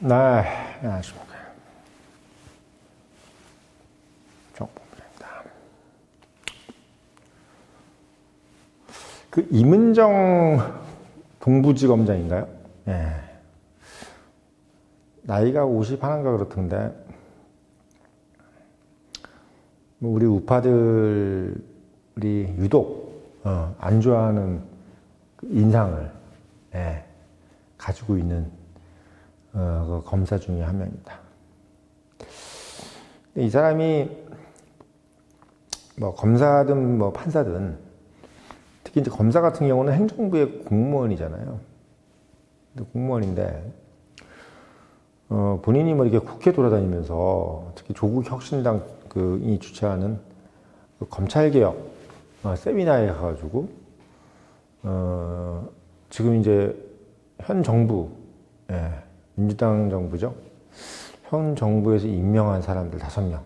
네, 안녕하십니까. 정보입니다. 그 이문정 동부지검장인가요? 예. 나이가 51인가 그렇던데, 우리 우파들이 유독 안 좋아하는 인상을 가지고 있는 그 검사 중에 한 명입니다. 이 사람이 뭐 검사든 뭐 판사든 특히 이제 검사 같은 경우는 행정부의 공무원이잖아요. 공무원인데 본인이 뭐 이렇게 국회 돌아다니면서 특히 조국 혁신당 이 주최하는 그 검찰개혁 세미나에 가가지고 지금 이제 현 정부 민주당 정부죠. 현 정부에서 임명한 사람들 5명.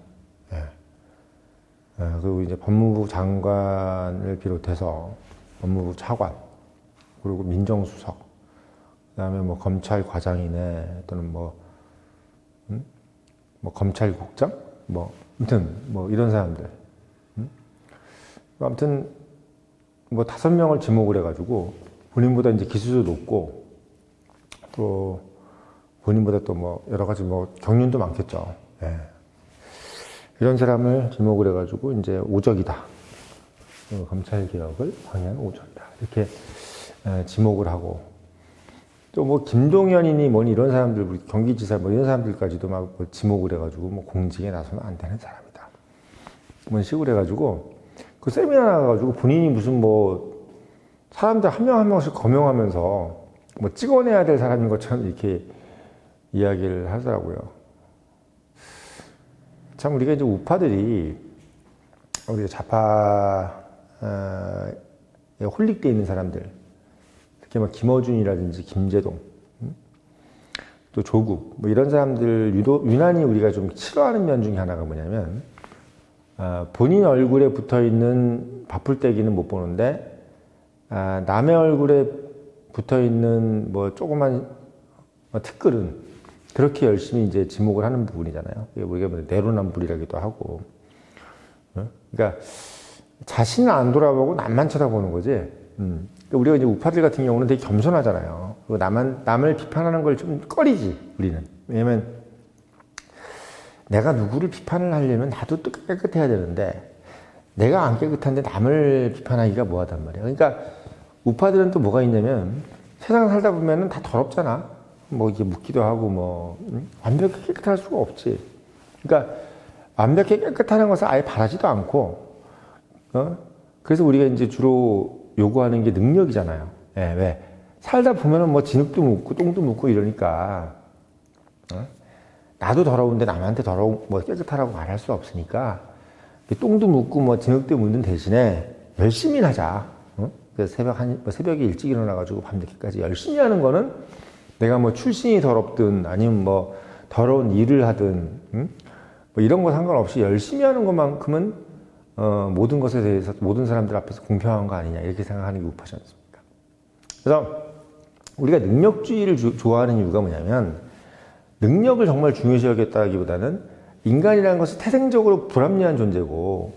그리고 이제 법무부 장관을 비롯해서 법무부 차관, 그리고 민정수석, 그다음에 뭐 검찰과장이네 또는 뭐 검찰국장, 아무튼 뭐 이런 사람들. 아무튼 뭐 5명을 지목을 해가지고 본인보다 이제 기수도 높고 또 본인보다 또 뭐 여러 가지 뭐 경륜도 많겠죠. 이런 사람을 지목을 해가지고 이제 오적이다. 검찰 개혁을 방해한 오적이다. 이렇게 지목을 하고 또 뭐 김동연이니 뭐니 이런 사람들, 우리 경기지사 뭐 이런 사람들까지도 막 지목을 해가지고 뭐 공직에 나서면 안 되는 사람이다. 이런 식으로 해가지고 그 세미나 나가가지고 본인이 무슨 뭐 사람들 한 명 한 명씩 거명하면서 뭐 찍어내야 될 사람인 것처럼 이렇게 이야기를 하더라고요. 참 우리가 이제 우파들이 우리가 좌파에 홀릭되어 있는 사람들, 특히 뭐 김어준이라든지 김재동, 또 조국 뭐 이런 사람들 유난히 우리가 좀 싫어하는 면 중에 하나가 뭐냐면 본인 얼굴에 붙어 있는 바풀떼기는 못 보는데 남의 얼굴에 붙어 있는 뭐 조그만 티끌은 그렇게 열심히 이제 지목을 하는 부분이잖아요. 우리가 뭐 내로남불이라기도 하고. 그러니까 자신을 안 돌아보고 남만 쳐다보는 거지. 그러니까 우리가 이제 우파들 같은 경우는 되게 겸손하잖아요. 그리고 남을 비판하는 걸 좀 꺼리지, 우리는. 왜냐면 내가 누구를 비판을 하려면 나도 또 깨끗해야 되는데 내가 안 깨끗한데 남을 비판하기가 뭐하단 말이야. 그러니까 우파들은 또 뭐가 있냐면 세상 살다 보면은 다 더럽잖아. 뭐 이게 묻기도 하고 뭐 완벽히 깨끗할 수가 없지. 그러니까 완벽히 깨끗하는 것을 아예 바라지도 않고 그래서 우리가 이제 주로 요구하는 게 능력이잖아요. 왜 살다 보면은 뭐 진흙도 묻고 똥도 묻고 이러니까 나도 더러운데 남한테 뭐 깨끗하라고 말할 수 없으니까 똥도 묻고 뭐 진흙도 묻는 대신에 열심히 하자. 그래서 새벽에 일찍 일어나가지고 밤늦게까지 열심히 하는 거는 내가 뭐 출신이 더럽든 아니면 뭐 더러운 일을 하든 뭐 이런 거 상관없이 열심히 하는 것만큼은 모든 것에 대해서 모든 사람들 앞에서 공평한 거 아니냐 이렇게 생각하는 게 우파지 않습니까? 그래서 우리가 능력주의를 좋아하는 이유가 뭐냐면 능력을 정말 중요시 여겼다기보다는 인간이라는 것은 태생적으로 불합리한 존재고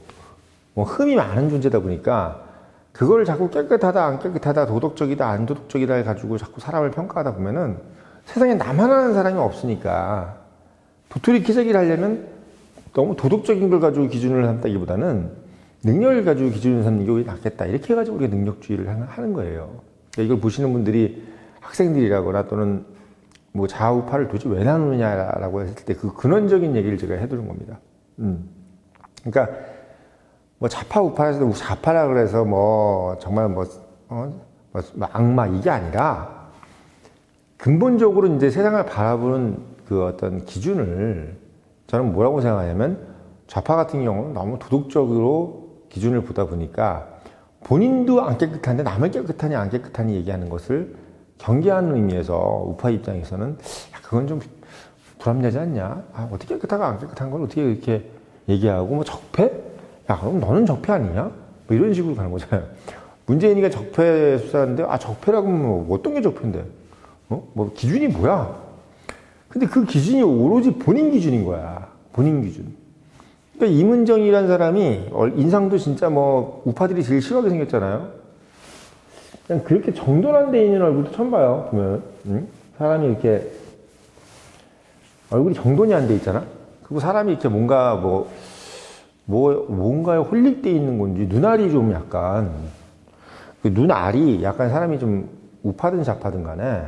뭐 흠이 많은 존재다 보니까 그걸 자꾸 깨끗하다 안 깨끗하다 도덕적이다 안 도덕적이다 해가지고 자꾸 사람을 평가하다 보면은 세상에 나만 하는 사람이 없으니까 도토리 키재기를 하려면 너무 도덕적인 걸 가지고 기준을 삼다기보다는 능력을 가지고 기준을 삼는 게 낫겠다 이렇게 해가지고 우리가 능력주의를 하는 거예요. 그러니까 이걸 보시는 분들이 학생들이라거나 또는 뭐 좌우파를 도대체 왜 나누느냐라고 했을 때 그 근원적인 얘기를 제가 해드린 겁니다. 그러니까 뭐 좌파 우파에서 좌파라 그래서 뭐 정말 뭐 악마 이게 아니라 근본적으로 이제 세상을 바라보는 그 어떤 기준을 저는 뭐라고 생각하냐면 좌파 같은 경우는 너무 도덕적으로 기준을 보다 보니까 본인도 안 깨끗한데 남을 깨끗하니 안 깨끗하니 얘기하는 것을 경계하는 의미에서 우파 입장에서는 그건 좀 불합리하지 않냐? 어떻게 깨끗하고 안 깨끗한 걸 어떻게 이렇게 얘기하고 뭐 적폐? 야 그럼 너는 적폐 아니냐? 뭐 이런 식으로 가는 거잖아요. 문재인이가 적폐 수사하는데 적폐라고 하면 뭐 어떤 게 적폐인데? 뭐 기준이 뭐야? 근데 그 기준이 오로지 본인 기준인 거야. 본인 기준. 그러니까 이문정이라는 사람이 인상도 진짜 뭐 우파들이 제일 싫어하게 생겼잖아요. 그냥 그렇게 정돈한 데 있는 얼굴도 처음 봐요. 보면 사람이 이렇게 얼굴이 정돈이 안 돼 있잖아. 그리고 사람이 이렇게 뭔가 뭔가에 홀릭돼 있는 건지 눈알이 좀 약간 그 눈알이 약간 사람이 좀 우파든 좌파든 간에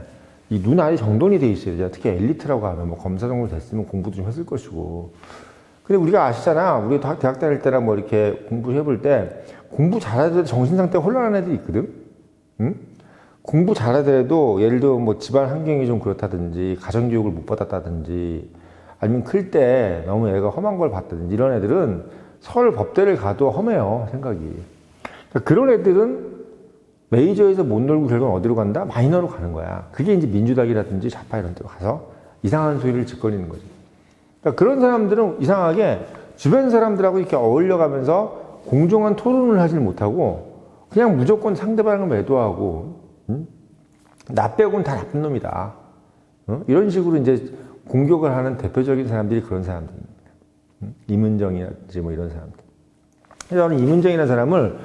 이 눈알이 정돈이 돼 있어야 되잖아. 특히 엘리트라고 하면 뭐 검사 정도 됐으면 공부도 좀 했을 것이고. 근데 우리가 아시잖아. 우리 대학 다닐 때나 뭐 이렇게 공부해볼 때 공부 잘하더라도 정신 상태가 혼란한 애들이 있거든. 응? 공부 잘하더라도 예를 들어 뭐 집안 환경이 좀 그렇다든지 가정교육을 못 받았다든지 아니면 클 때 너무 애가 험한 걸 봤다든지 이런 애들은 서울 법대를 가도 험해요. 생각이. 그러니까 그런 애들은 메이저에서 못 놀고 결국은 어디로 간다? 마이너로 가는 거야. 그게 이제 민주당이라든지 좌파 이런 데로 가서 이상한 소리를 짓거리는 거지. 그러니까 그런 사람들은 이상하게 주변 사람들하고 이렇게 어울려가면서 공정한 토론을 하질 못하고 그냥 무조건 상대방을 매도하고 나 빼고는 다 나쁜 놈이다. 이런 식으로 이제 공격을 하는 대표적인 사람들이 그런 사람들입니다. 이문정이라든지 뭐 이런 사람들. 그래서 저는 이문정이라는 사람을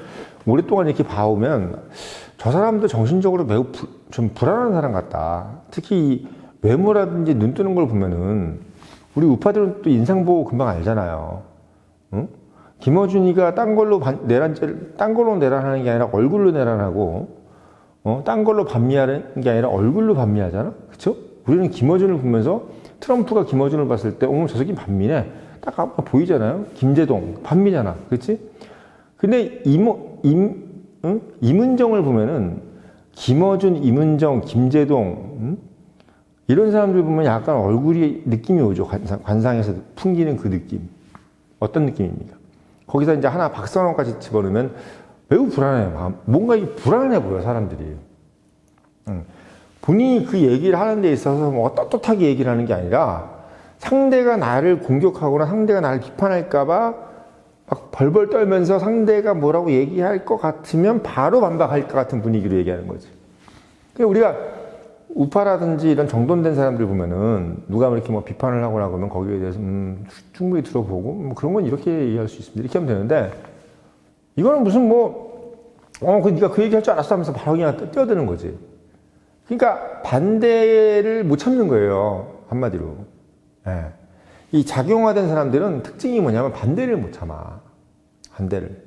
오랫동안 이렇게 봐오면 저 사람도 정신적으로 매우 좀 불안한 사람 같다. 특히 외모라든지 눈 뜨는 걸 보면은 우리 우파들은 또 인상 보고 금방 알잖아요. 응? 김어준이가 딴 걸로 내란하는 게 아니라 얼굴로 내란하고, 딴 걸로 반미하는 게 아니라 얼굴로 반미하잖아? 그쵸? 우리는 김어준을 보면서 트럼프가 김어준을 봤을 때, 저 새끼 반미네. 딱 보이잖아요? 김제동, 반미잖아. 그치? 근데 이문정을 보면은 김어준, 이문정, 김제동, 이런 사람들 보면 약간 얼굴이 느낌이 오죠. 관상에서 풍기는 그 느낌. 어떤 느낌입니까? 거기서 이제 하나 박선원까지 집어넣으면 매우 불안해요. 뭔가 이게 불안해 보여, 사람들이. 본인이 그 얘기를 하는 데 있어서 뭐 떳떳하게 얘기를 하는 게 아니라 상대가 나를 공격하거나 상대가 나를 비판할까봐 막 벌벌 떨면서 상대가 뭐라고 얘기할 것 같으면 바로 반박할 것 같은 분위기로 얘기하는 거지. 그러니까 우리가 우파라든지 이런 정돈된 사람들 보면은 누가 이렇게 뭐 비판을 하거나 그러면 거기에 대해서 충분히 들어보고 뭐 그런 건 이렇게 얘기할 수 있습니다. 이렇게 하면 되는데 이거는 무슨 네가 그 얘기할 줄 알았어 하면서 바로 그냥 뛰어드는 거지. 그러니까 반대를 못 참는 거예요. 한마디로. 네. 이 작용화된 사람들은 특징이 뭐냐면 반대를 못 참아. 반대를.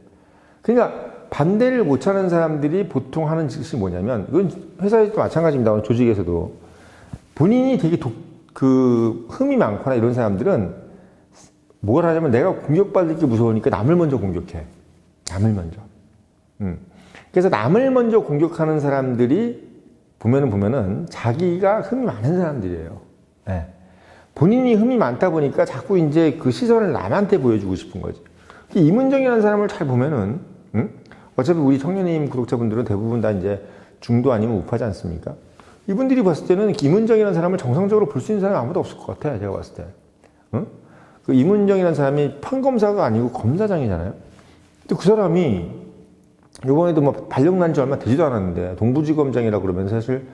그러니까 반대를 못 참는 사람들이 보통 하는 짓이 뭐냐면, 이건 회사에서도 마찬가지입니다. 조직에서도. 본인이 되게 흠이 많거나 이런 사람들은 뭘 하냐면 내가 공격받을 게 무서우니까 남을 먼저 공격해. 남을 먼저. 그래서 남을 먼저 공격하는 사람들이 보면은 자기가 흠이 많은 사람들이에요. 네. 본인이 흠이 많다 보니까 자꾸 이제 그 시선을 남한테 보여주고 싶은 거지. 이문정이라는 사람을 잘 보면은, 어차피 우리 청년님 구독자분들은 대부분 다 이제 중도 아니면 우파지 않습니까? 이분들이 봤을 때는 이문정이라는 사람을 정상적으로 볼 수 있는 사람이 아무도 없을 것 같아, 제가 봤을 때. 그 이문정이라는 사람이 판검사가 아니고 검사장이잖아요. 근데 그 사람이 이번에도 뭐 발령난 지 얼마 되지도 않았는데 동부지검장이라고 그러면 사실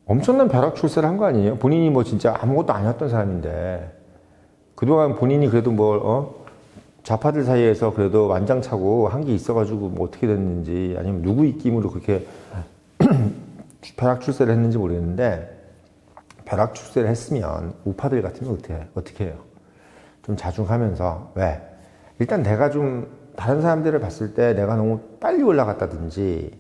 엄청난 벼락 출세를 한 거 아니에요? 본인이 뭐 진짜 아무것도 아니었던 사람인데 그동안 본인이 그래도 좌파들 사이에서 그래도 완장차고 한 게 있어가지고 뭐 어떻게 됐는지 아니면 누구 입김으로 그렇게 벼락 출세를 했는지 모르겠는데 벼락 출세를 했으면 우파들 같으면 어떻게 해요? 좀 자중하면서 왜? 일단 내가 좀 다른 사람들을 봤을 때 내가 너무 빨리 올라갔다든지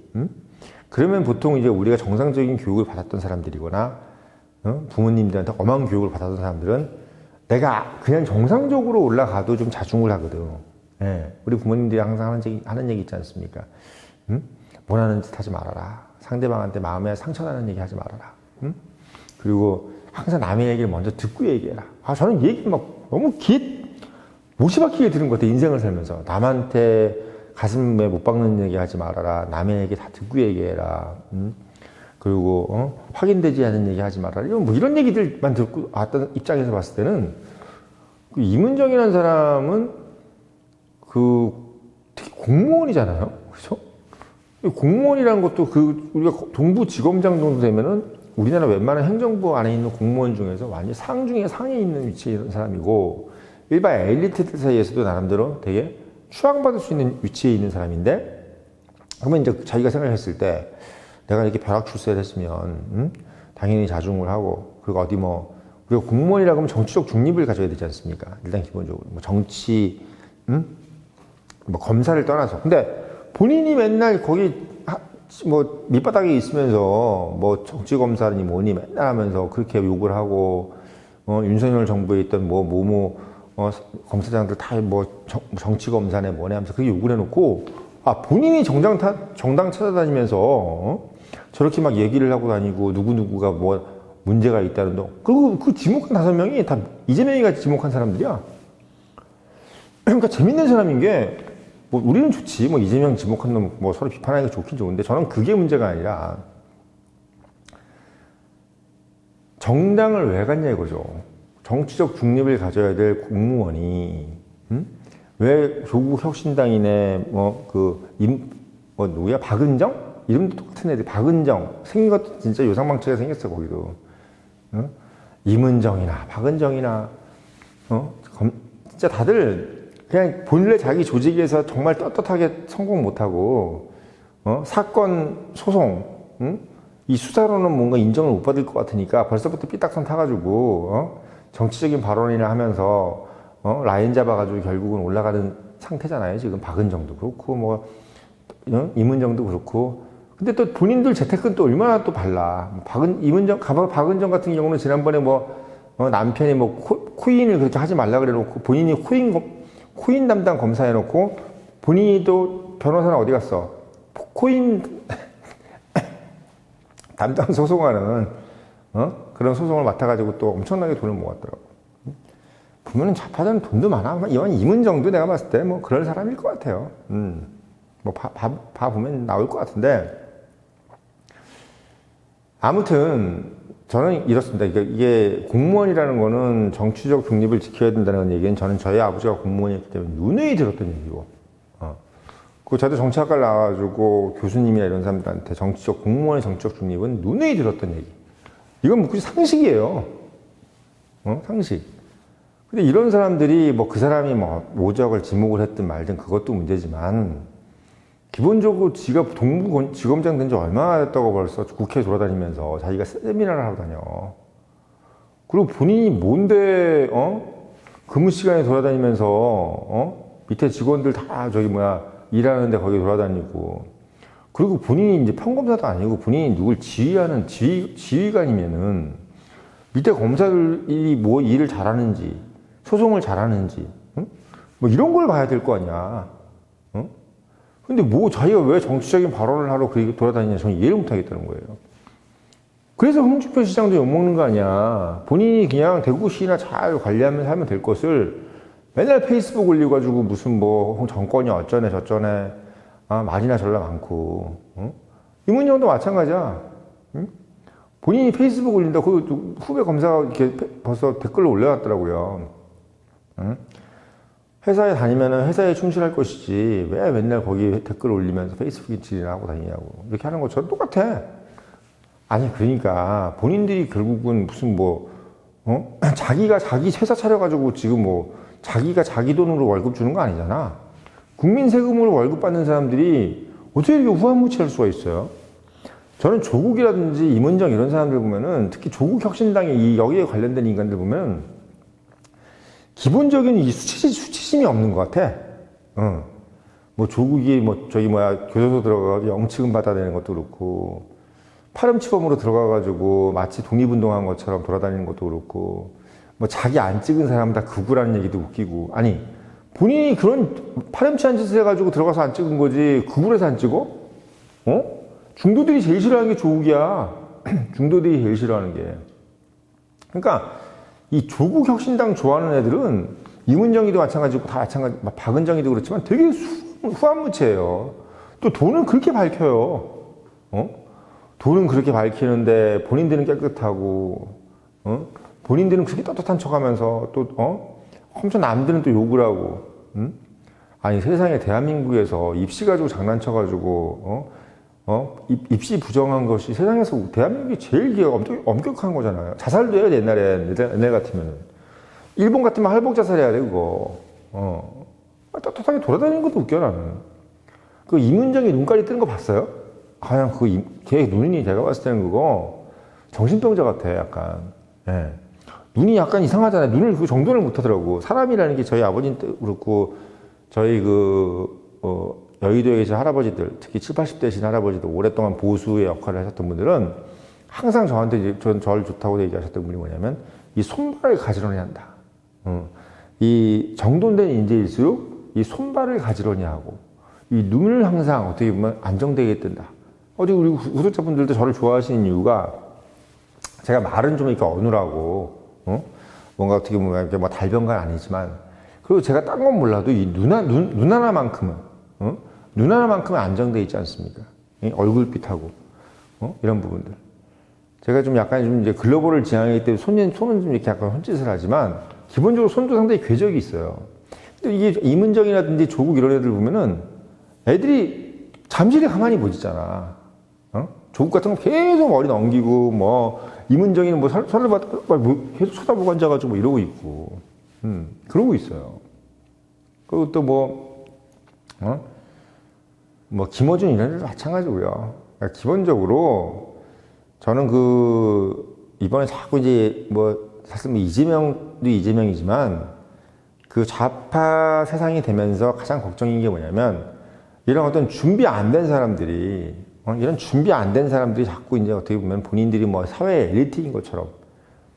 그러면 보통 이제 우리가 정상적인 교육을 받았던 사람들이거나 부모님들한테 엄한 교육을 받았던 사람들은 내가 그냥 정상적으로 올라가도 좀 자중을 하거든. 예, 우리 부모님들이 항상 하는 얘기 있지 않습니까? 원하는 짓 하지 말아라. 상대방한테 마음에 상처나는 얘기 하지 말아라. 그리고 항상 남의 얘기를 먼저 듣고 얘기해라. 저는 얘기 너무 못이박히게 들은 것 같아. 인생을 살면서. 남한테 가슴에 못 박는 얘기 하지 말아라. 남의 얘기 다 듣고 얘기해라. 그리고 확인되지 않은 얘기 하지 말아라. 이런 얘기들만 듣고 왔던 입장에서 봤을 때는 그 이문정이라는 사람은 특히 공무원이잖아요. 그렇죠? 공무원이라는 것도 우리가 동부지검장 정도 되면은 우리나라 웬만한 행정부 안에 있는 공무원 중에서 완전 상중에 상에 있는 위치에 있는 사람이고 일반 엘리트들 사이에서도 나름대로 되게 추앙받을 수 있는 위치에 있는 사람인데 그러면 이제 자기가 생각했을 때 내가 이렇게 벼락 출세를 했으면 당연히 자중을 하고 그리고 어디 뭐 우리가 공무원이라고 하면 정치적 중립을 가져야 되지 않습니까? 일단 기본적으로 뭐 정치 뭐 검사를 떠나서 근데 본인이 맨날 거기 뭐 밑바닥에 있으면서 뭐 정치 검사니 뭐니 맨날 하면서 그렇게 욕을 하고 윤석열 정부에 있던 검사장들 다 뭐 정치 검사네 뭐네 하면서 그렇게 욕을 해놓고 본인이 정당 찾아다니면서 저렇게 막 얘기를 하고 다니고 누구누구가 뭐 문제가 있다는 동 그리고 그 지목한 5명이 다 이재명이가 지목한 사람들이야. 그러니까 재밌는 사람인 게 뭐 우리는 좋지 뭐 이재명 지목한 놈 뭐 서로 비판하기가 좋긴 좋은데 저는 그게 문제가 아니라 정당을 왜 갔냐 이거죠. 정치적 중립을 가져야 될 공무원이 왜 조국 혁신당이네 누구야 박은정 이름도 똑같은 애들 박은정 생긴 것도 진짜 요상방치가 생겼어 거기도 임은정이나 박은정이나 진짜 다들 그냥 본래 자기 조직에서 정말 떳떳하게 성공 못하고 사건 소송 이 수사로는 뭔가 인정을 못 받을 것 같으니까 벌써부터 삐딱선 타가지고 정치적인 발언이나 하면서 라인 잡아가지고 결국은 올라가는 상태잖아요. 지금 박은정도 그렇고 뭐 임은정도 그렇고 근데 또 본인들 재테크는 또 얼마나 또 발라. 박은정 같은 경우는 지난번에 남편이 코인을 그렇게 하지 말라 그래 놓고 본인이 코인 담당 검사 해놓고 본인도 변호사는 어디 갔어? 코인 담당 소송하는 그런 소송을 맡아가지고 또 엄청나게 돈을 모았더라고. 보면은 좌파들은 돈도 많아. 이wan 임은정도 내가 봤을 때 뭐 그럴 사람일 것 같아요. 뭐 봐보면 나올 것 같은데. 아무튼 저는 이렇습니다. 이게 공무원이라는 거는 정치적 중립을 지켜야 된다는 얘기는 저는 저희 아버지가 공무원이었기 때문에 누누이 들었던 얘기고 그 저도 정치학과를 나와가지고 교수님이나 이런 사람들한테 공무원의 정치적 중립은 누누이 들었던 얘기. 이건 뭐 굳이 상식이에요. 상식. 근데 이런 사람들이 뭐 그 사람이 뭐 모적을 지목을 했든 말든 그것도 문제지만 기본적으로 지가 동부지검장 된 지 얼마나 됐다고 벌써 국회에 돌아다니면서 자기가 세미나를 하고 다녀. 그리고 본인이 뭔데 근무 시간에 돌아다니면서 밑에 직원들 다 일하는데 거기 돌아다니고 그리고 본인이 이제 평검사도 아니고 본인이 누굴 지휘하는 지휘관이면은 밑에 검사들이 뭐 일을 잘하는지 소송을 잘하는지 뭐 이런 걸 봐야 될 거 아니야. 근데 뭐 자기가 왜 정치적인 발언을 하러 그렇게 돌아다니냐 저는 이해를 못하겠다는 거예요. 그래서 홍준표 시장도 욕먹는 거 아니야. 본인이 그냥 대구시나 잘 관리하면서 하면 될 것을 맨날 페이스북 올려가지고 무슨 뭐 정권이 어쩌네 저쩌네 말이나 전라 많고 임은정도 마찬가지야. 본인이 페이스북 올린다. 그 후배 검사가 이렇게 벌써 댓글로 올려놨더라고요. 회사에 다니면은 회사에 충실할 것이지 왜 맨날 거기 댓글 올리면서 페이스북 질이나 하고 다니냐고 이렇게 하는 것처럼 똑같아. 아니 그러니까 본인들이 결국은 무슨 자기가 자기 회사 차려가지고 지금 자기가 자기 돈으로 월급 주는 거 아니잖아. 국민 세금으로 월급 받는 사람들이 어떻게 이렇게 후한무치할 수가 있어요? 저는 조국이라든지 임은정 이런 사람들 보면은 특히 조국 혁신당의 여기에 관련된 인간들 보면 기본적인 이 수치심이 없는 것 같아. 조국이 교도소 들어가서 영치금 받아내는 것도 그렇고, 파렴치범으로 들어가가지고 마치 독립운동한 것처럼 돌아다니는 것도 그렇고, 자기 안 찍은 사람 다 극우라는 얘기도 웃기고, 아니, 본인이 그런 파렴치한 짓을 해가지고 들어가서 안 찍은 거지, 극우라서 안 찍어? 중도들이 제일 싫어하는 게 조국이야. 중도들이 제일 싫어하는 게. 그러니까, 이 조국 혁신당 좋아하는 애들은 임은정이도 마찬가지고 다 마찬가지, 박은정이도 그렇지만 되게 후한무치예요. 또 돈은 그렇게 밝혀요. 돈은 그렇게 밝히는데 본인들은 깨끗하고, 본인들은 그렇게 떳떳한 척하면서 또 엄청 남들은 또 욕을 하고, 아니 세상에 대한민국에서 입시 가지고 장난쳐가지고 입시 부정한 것이 세상에서 대한민국이 제일 엄격한 거잖아요. 자살도 해야 돼, 옛날 같으면은. 일본 같으면 할복 자살해야 돼, 그거. 떳떳하게 돌아다니는 것도 웃겨, 나는. 그 이문정이 눈깔이 뜨는 거 봤어요? 그냥 걔 눈이 제가 봤을 때는 그거 정신병자 같아, 약간. 예. 눈이 약간 이상하잖아요. 눈을 그 정돈을 못 하더라고. 사람이라는 게 저희 아버지도 그렇고, 저희 여의도에 계신 할아버지들, 특히 70, 80대 되신 할아버지들, 오랫동안 보수의 역할을 하셨던 분들은 항상 저한테 저를 좋다고 얘기하셨던 분이 뭐냐면, 이 손발을 가지런히 한다. 이 정돈된 인재일수록 이 손발을 가지런히 하고, 이 눈을 항상 어떻게 보면 안정되게 뜬다. 어디 우리 구독자분들도 저를 좋아하시는 이유가 제가 말은 좀 이렇게 어눌하고, 뭔가 어떻게 보면 이렇게 뭐 달변가는 아니지만, 그리고 제가 딴 건 몰라도 이 눈 하나만큼은, 눈 하나만큼은 안정되어 있지 않습니까? 얼굴빛하고, 이런 부분들. 제가 좀 약간 좀 이제 글로벌을 지향하기 때문에 손은 좀 이렇게 약간 헛짓을 하지만, 기본적으로 손도 상당히 궤적이 있어요. 근데 이게 이문정이라든지 조국 이런 애들 보면은 애들이 잠실에 가만히 못 있잖아. 조국 같은 거 계속 머리 넘기고, 이문정이는 계속 쳐다보고 앉아가지고 이러고 있고, 그러고 있어요. 그리고 또 김어준 이런 애들 마찬가지고요. 그러니까 기본적으로 저는 이번에 자꾸 이제 사실 이재명도 이재명이지만 그 좌파 세상이 되면서 가장 걱정인 게 뭐냐면 이런 어떤 준비 안 된 사람들이 자꾸 이제 어떻게 보면 본인들이 사회 엘리트인 것처럼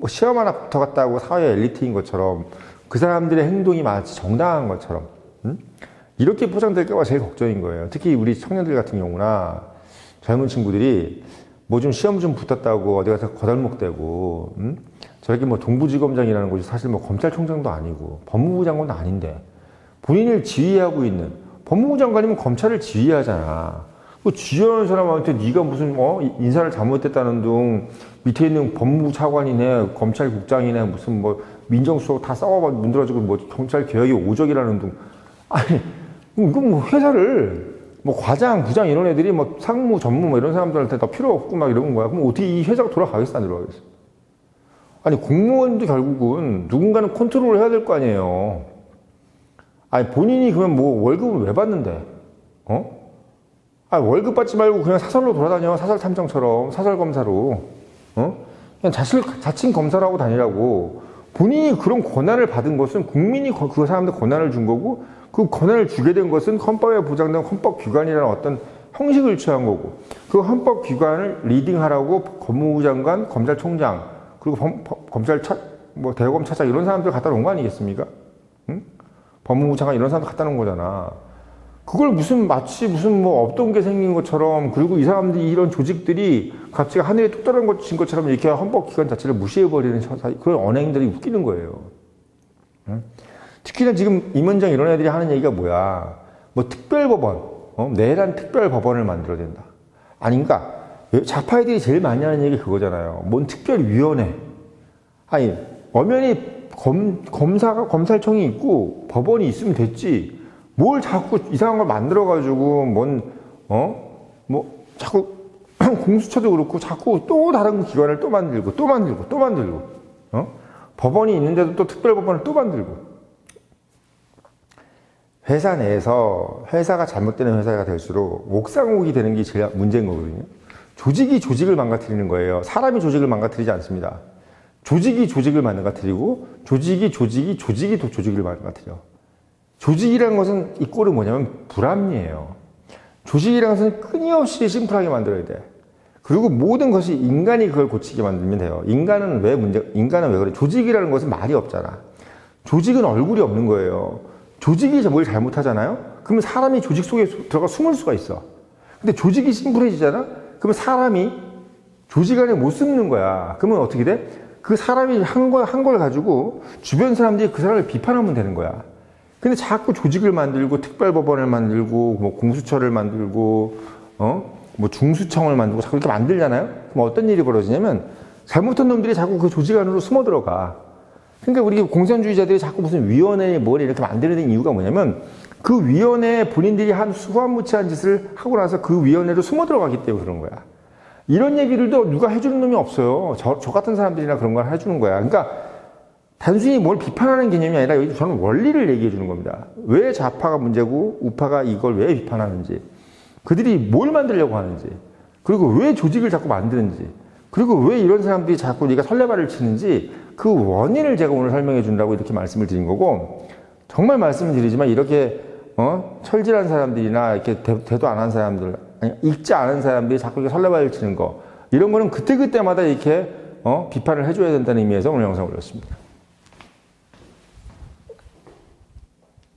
시험 하나 붙어갔다고 사회 엘리트인 것처럼 그 사람들의 행동이 마치 정당한 것처럼 이렇게 포장될까 봐 제일 걱정인 거예요. 특히 우리 청년들 같은 경우나 젊은 친구들이 좀 시험 좀 붙었다고 어디 가서 거들먹대고 저렇게 동부지검장이라는 곳이 사실 검찰총장도 아니고 법무부 장관도 아닌데 본인을 지휘하고 있는 법무부 장관이면 검찰을 지휘하잖아. 그 지휘하는 사람한테 네가 무슨 인사를 잘못했다는 둥 밑에 있는 법무부 차관이네 검찰국장이네 무슨 민정수석 다 싸워봐 문드러지고 검찰 개혁이 오적이라는 둥 아니 이건 회사를 과장 부장 이런 애들이 상무 전무 이런 사람들한테 다 필요 없고 이런 거야. 그럼 어떻게 이 회사가 돌아가겠어 안 돌아가겠어? 아니 공무원도 결국은 누군가는 컨트롤을 해야 될 거 아니에요. 아니 본인이 그러면 월급을 왜 받는데? 월급 받지 말고 그냥 사설로 돌아다녀. 사설 탐정처럼 사설 검사로. 그냥 자칭 검사라고 다니라고. 본인이 그런 권한을 받은 것은 국민이 그 사람한테 권한을 준 거고 그 권한을 주게 된 것은 헌법에 보장된 헌법기관이라는 어떤 형식을 취한 거고 그 헌법기관을 리딩하라고 법무부 장관, 검찰총장 그리고 대검 차장 이런 사람들 갖다 놓은 거 아니겠습니까? 법무부 장관 이런 사람들 갖다 놓은 거잖아. 그걸 마치 없던 게 생긴 것처럼 그리고 이 사람들이 이런 조직들이 갑자기 하늘에 뚝 떨어진 것처럼 이렇게 헌법기관 자체를 무시해버리는 그런 언행들이 웃기는 거예요. 특히나 지금 이문정 이런 애들이 하는 얘기가 뭐야. 특별법원, 내란 특별법원을 만들어야 된다. 아닌가? 좌파애들이 제일 많이 하는 얘기 그거잖아요. 뭔 특별위원회. 아니, 엄연히 검찰청이 있고 법원이 있으면 됐지. 뭘 자꾸 이상한 걸 만들어가지고, 자꾸 공수처도 그렇고 자꾸 또 다른 기관을 또 만들고, 법원이 있는데도 또 특별법원을 또 만들고. 회사 내에서 회사가 잘못되는 회사가 될수록 옥상옥이 되는 게 제일 문제인 거거든요. 조직이 조직을 망가뜨리는 거예요. 사람이 조직을 망가뜨리지 않습니다. 조직이 조직을 망가뜨리고 조직이 또 조직을 망가뜨려. 조직이라는 것은 이 꼴은 뭐냐면 불합리해요. 조직이라는 것은 끊임없이 심플하게 만들어야 돼. 그리고 모든 것이 인간이 그걸 고치게 만들면 돼요. 인간은 왜 그래? 조직이라는 것은 말이 없잖아. 조직은 얼굴이 없는 거예요. 조직이 뭘 잘못하잖아요? 그러면 사람이 조직 속에 들어가 숨을 수가 있어. 근데 조직이 심플해지잖아? 그러면 사람이 조직 안에 못 숨는 거야. 그러면 어떻게 돼? 그 사람이 한 걸 가지고 주변 사람들이 그 사람을 비판하면 되는 거야. 근데 자꾸 조직을 만들고 특별법원을 만들고 공수처를 만들고 중수청을 만들고 자꾸 이렇게 만들잖아요. 그럼 어떤 일이 벌어지냐면 잘못한 놈들이 자꾸 그 조직 안으로 숨어 들어가. 그러니까 우리 공산주의자들이 자꾸 무슨 위원회 이렇게 만드는 이유가 뭐냐면 그 위원회에 본인들이 한 수완무치한 짓을 하고 나서 그 위원회로 숨어 들어가기 때문에 그런 거야. 이런 얘기를도 누가 해주는 놈이 없어요. 저 같은 사람들이나 그런 걸 해주는 거야. 그러니까 단순히 뭘 비판하는 개념이 아니라 여기 저는 원리를 얘기해 주는 겁니다. 왜 좌파가 문제고 우파가 이걸 왜 비판하는지, 그들이 뭘 만들려고 하는지, 그리고 왜 조직을 자꾸 만드는지, 그리고 왜 이런 사람들이 자꾸 네가 설레발을 치는지 그 원인을 제가 오늘 설명해 준다고 이렇게 말씀을 드린 거고, 정말 말씀을 드리지만 이렇게 철질한 사람들이나 이렇게 대도 안 한 사람들, 아니, 읽지 않은 사람들이 자꾸 이렇게 설레발을 치는 거, 이런 거는 그때그때마다 이렇게 비판을 해줘야 된다는 의미에서 오늘 영상을 올렸습니다.